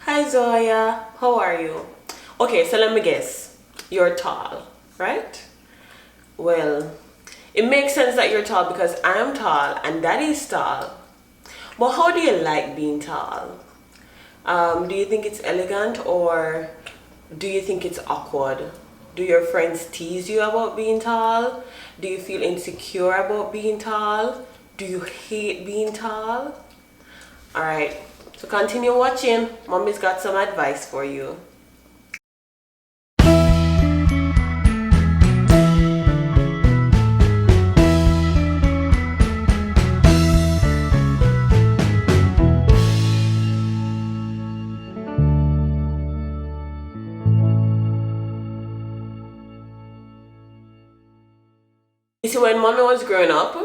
Hi Zoya, how are you? Okay, so let me guess. You're tall, right? Well, it makes sense that you're tall because I'm tall and Daddy is tall. But how do you like being tall? Do you think it's elegant or do you think it's awkward? Do your friends tease you about being tall? Do you feel insecure about being tall? Do you hate being tall? Alright, so continue watching. Mommy's got some advice for you. You see, when mommy was growing up,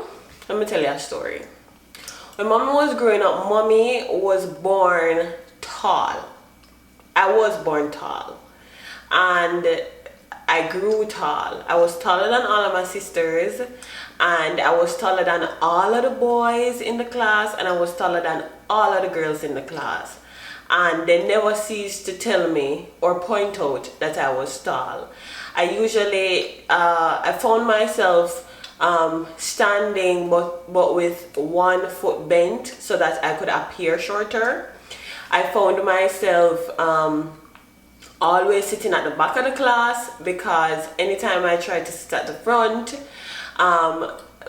let me tell you a story. When mommy was growing up, mommy was born tall. I was born tall. And I grew tall. I was taller than all of my sisters. And I was taller than all of the boys in the class. And I was taller than all of the girls in the class. And they never ceased to tell me or point out that I was tall. I found myself standing but with one foot bent so that I could appear shorter. I found myself always sitting at the back of the class because anytime I tried to sit at the front,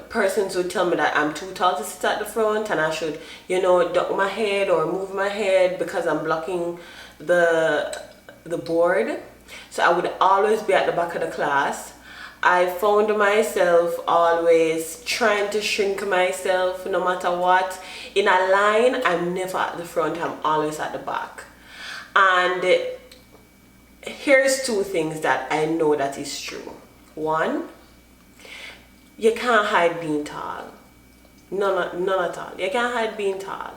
persons would tell me that I'm too tall to sit at the front and I should, duck my head or move my head because I'm blocking the board. So I would always be at the back of the class. I found myself always trying to shrink myself no matter what. In a line, I'm never at the front, I'm always at the back. And here's two things that I know that is true. One, you can't hide being tall. None at all. You can't hide being tall.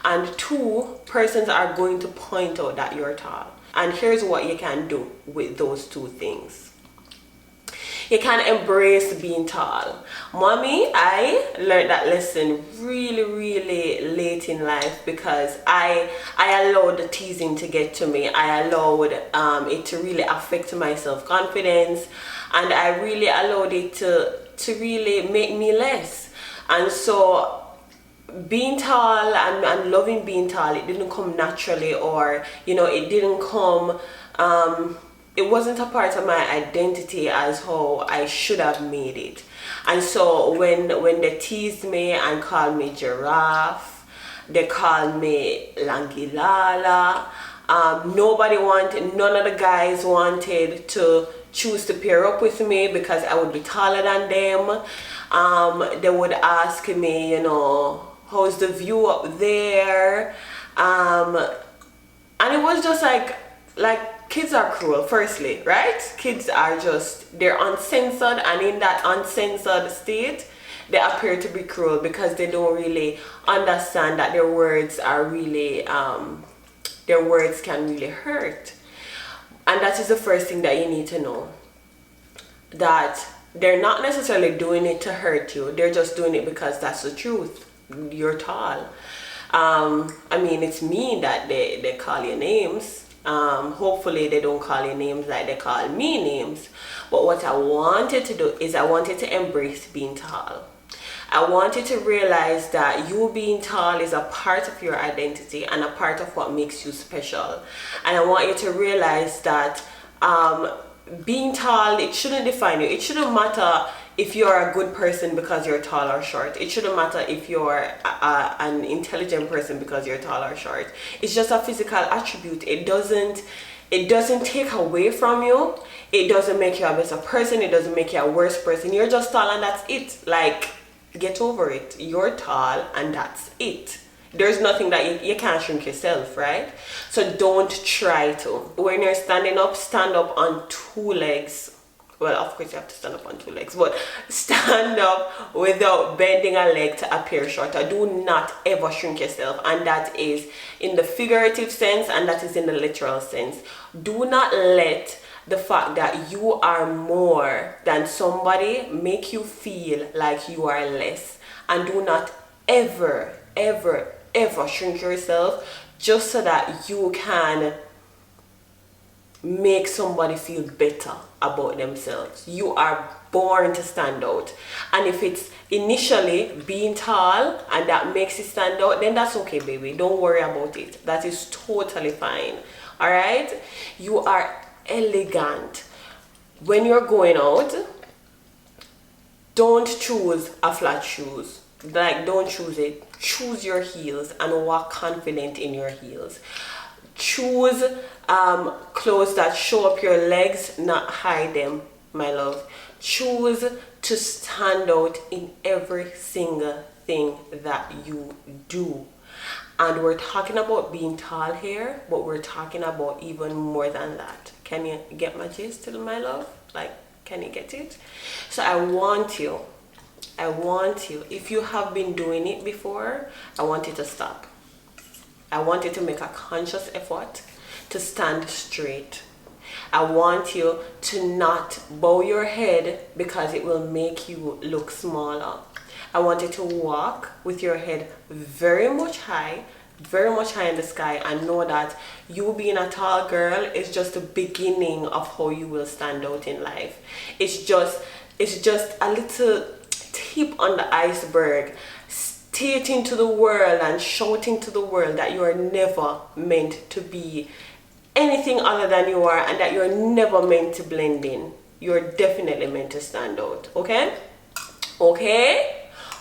And two, persons are going to point out that you're tall. And here's what you can do with those two things. You can embrace being tall. Mommy, I learned that lesson really late in life because I allowed the teasing to get to me. I allowed it to really affect my self-confidence, and I really allowed it to really make me less. And so being tall and loving being tall, it didn't come naturally, or it didn't come it wasn't a part of my identity as how I should have made it. And so when they teased me and called me giraffe, they called me langilala, none of the guys wanted to choose to pair up with me because I would be taller than them. They would ask me, how's the view up there? And it was just like kids are cruel, firstly, right? Kids are they're uncensored, and in that uncensored state, they appear to be cruel because they don't really understand that their words are really, their words can really hurt. And that is the first thing that you need to know. That they're not necessarily doing it to hurt you, they're just doing it because that's the truth. You're tall. It's mean that they call you names. Hopefully they don't call you names like they call me names. But what I wanted to do is I wanted to embrace being tall. I wanted to realize that you being tall is a part of your identity and a part of what makes you special. And I want you to realize that being tall, it shouldn't define you. It shouldn't matter if you're a good person because you're tall or short. It shouldn't matter if you're an intelligent person because you're tall or short. It's just a physical attribute. It doesn't take away from you. It doesn't make you a better person. It doesn't make you a worse person. You're just tall and that's it. Get over it. You're tall and that's it. There's nothing that you can't shrink yourself, right? So don't try to. When you're standing up, stand up on two legs. Well, of course you have to stand up on two legs, but stand up without bending a leg to appear shorter. Do not ever shrink yourself, and that is in the figurative sense and that is in the literal sense. Do not let the fact that you are more than somebody make you feel like you are less, and do not ever ever shrink yourself just so that you can make somebody feel better about themselves. You are born to stand out, and if it's initially being tall and that makes you stand out, then that's okay, baby. Don't worry about it. That is totally fine. All right, you are elegant. When you're going out, don't choose a flat shoes. Like, don't choose it. Choose your heels and walk confident in your heels. Choose clothes that show up your legs, not hide them, my love. Choose to stand out in every single thing that you do. And we're talking about being tall here, but we're talking about even more than that. Can you get my gist, my love? Like, can you get it? So I want you, if you have been doing it before, I want you to stop. I want you to make a conscious effort to stand straight. I want you to not bow your head because it will make you look smaller. I want you to walk with your head very much high in the sky, and know that you being a tall girl is just the beginning of how you will stand out in life. It's just a little tip on the iceberg, stating to the world and shouting to the world that you are never meant to be anything other than you are, and that you're never meant to blend in. You're definitely meant to stand out. Okay?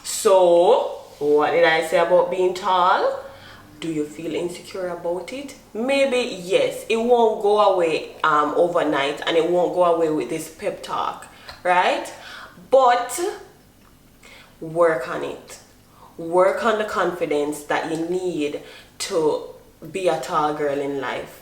So what did I say about being tall? Do you feel insecure about it? Maybe yes. It won't go away overnight, and it won't go away with this pep talk, right? But work on it. Work on the confidence that you need to be a tall girl in life.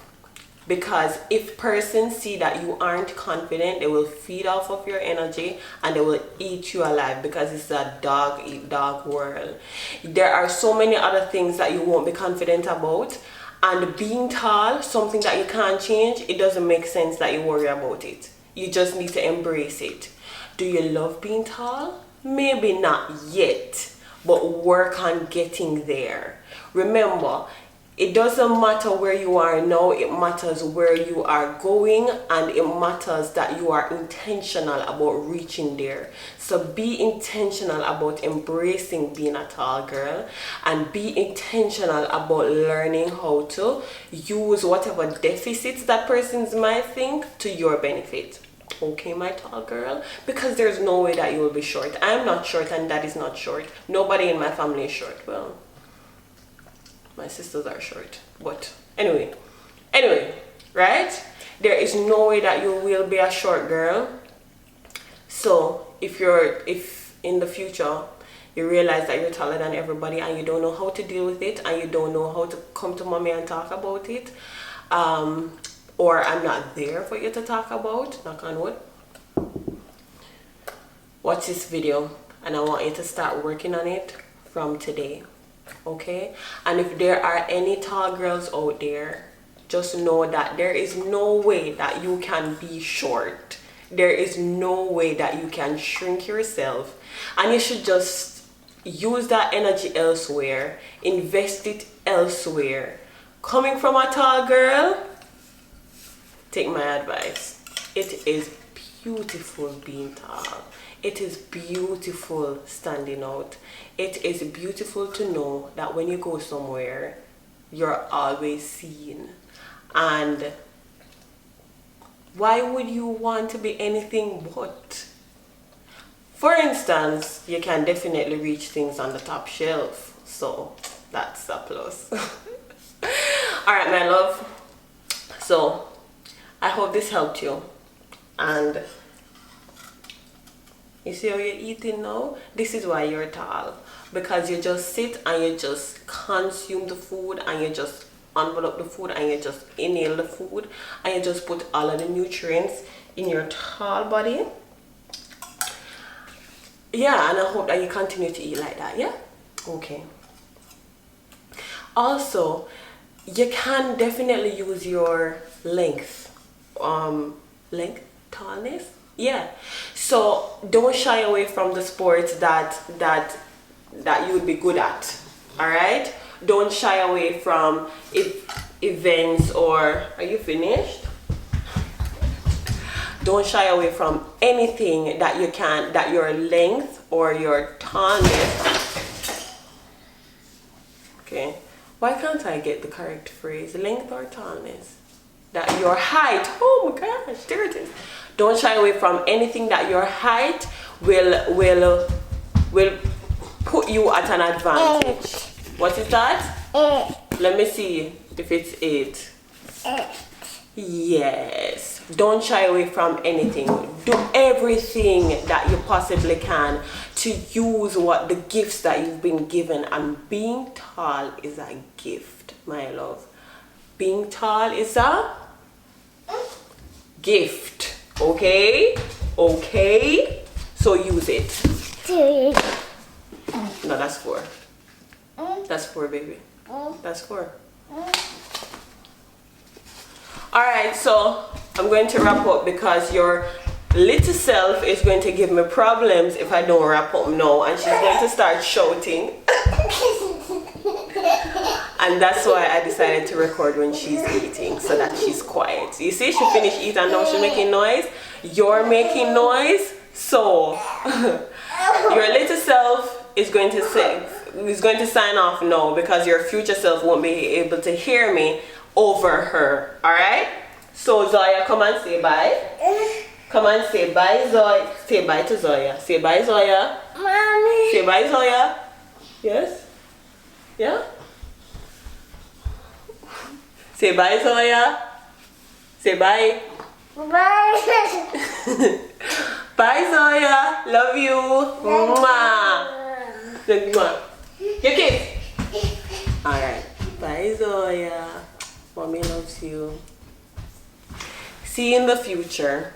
Because if persons see that you aren't confident, they will feed off of your energy and they will eat you alive, because it's a dog eat dog world. There are so many other things that you won't be confident about, and being tall, something that you can't change, it doesn't make sense that you worry about it. You just need to embrace it. Do you love being tall? Maybe not yet, but work on getting there. Remember, it doesn't matter where you are now, it matters where you are going, and it matters that you are intentional about reaching there. So be intentional about embracing being a tall girl, and be intentional about learning how to use whatever deficits that persons might think to your benefit. Okay, my tall girl? Because there's no way that you will be short. I'm not short, and Dad is not short. Nobody in my family is short. Well, my sisters are short, but anyway, right? There is no way that you will be a short girl. So if in the future you realize that you're taller than everybody and you don't know how to deal with it, and you don't know how to come to mommy and talk about it, or I'm not there for you to talk about, knock on wood, watch this video, and I want you to start working on it from today. Okay? And if there are any tall girls out there, just know that there is no way that you can be short. There is no way that you can shrink yourself, and you should just use that energy elsewhere, invest it elsewhere. Coming from a tall girl, take my advice. It is beautiful being tall. It is beautiful standing out. It is beautiful to know that when you go somewhere, you're always seen. And why would you want to be anything but? For instance, you can definitely reach things on the top shelf. So that's a plus. Alright, my love. So I hope this helped you. And you see how you're eating now? This is why you're tall. Because you just sit and you just consume the food, and you just envelope the food, and you just inhale the food, and you just put all of the nutrients in your tall body. Yeah, and I hope that you continue to eat like that, yeah? Okay. Also, you can definitely use your length. Tallness? Yeah. So don't shy away from the sports that you would be good at. Alright? don't shy away from events, or are you finished? Don't shy away from anything that you can, that your length or your tallness. Okay, why can't I get the correct phrase? Length or tallness? That your height, oh my gosh, there it is. Don't shy away from anything that your height will put you at an advantage. What is that? Let me see if it's 8. Yes. Don't shy away from anything. Do everything that you possibly can to use what the gifts that you've been given. And being tall is a gift, my love. Being tall is a gift. Okay? Okay? So use it. No, that's 4. That's 4, baby. That's 4. Alright, so I'm going to wrap up because your little self is going to give me problems if I don't wrap up now, and she's going to start shouting. And that's why I decided to record when she's eating, so that she's quiet. You see, she finished eating and now she's making noise. You're making noise, so your little self is going to sign off now because your future self won't be able to hear me over her. Alright? So Zoya, come and say bye. Come and say bye, Zoya. Say bye to Zoya. Say bye, Zoya. Mommy. Say bye, Zoya. Yes? Yeah? Say bye, Zoya. Say bye. Bye. Bye, Zoya. Love you. Mwah. Say mwah. Your kiss. Alright. Bye, Zoya. Mommy loves you. See you in the future.